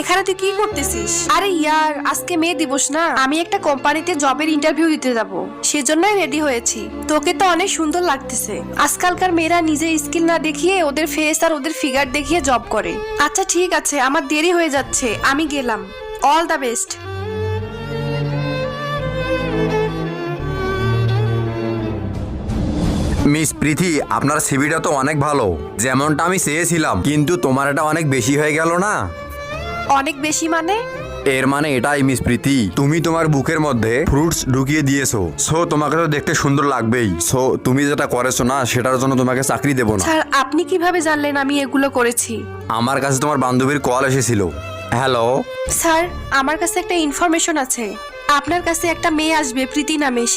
এখানে তুই কি করতেছিস? আরে ইয়ার, আজকে মে দিবস না, আমি একটা কোম্পানিতে জবের ইন্টারভিউ দিতে যাব, সেজন্যই রেডি হয়েছি। তোকে তো অনেক সুন্দর লাগতেছে। আজকালকার মেয়েরা নিজের স্কিল না দেখিয়ে ওদের ফেস আর ওদের ফিগার দেখিয়ে জব করে। আচ্ছা ঠিক আছে, আমার দেরি হয়ে যাচ্ছে, আমি গেলাম। All the best. মিস প্রীতি, আপনার সিভিটা তো অনেক ভালো, যেমনটা আমি চেয়েছিলাম, কিন্তু তোমার এটা অনেক বেশি হয়ে গেল না? অনেক বেশি মানে? এর মানে এটাই মিস প্রীতি, তুমি তোমার বুকের মধ্যে ফ্রুটস ঢুকিয়ে দিয়েছো। সো তোমাকে তো দেখতে সুন্দর লাগবেই। সো তুমি যেটা করেছো না, সেটার জন্য তোমাকে চাকরি দেবো না। স্যার, আপনি কিভাবে জানলেন আমি এগুলো করেছি? আমার কাছে তোমার বান্ধবীর কল এসেছিল। হ্যালো। স্যার, আমার কাছে একটা ইনফরমেশন আছে। আপনার কাছে একটা মেয়ে আসবে, প্রীতি নামে। সে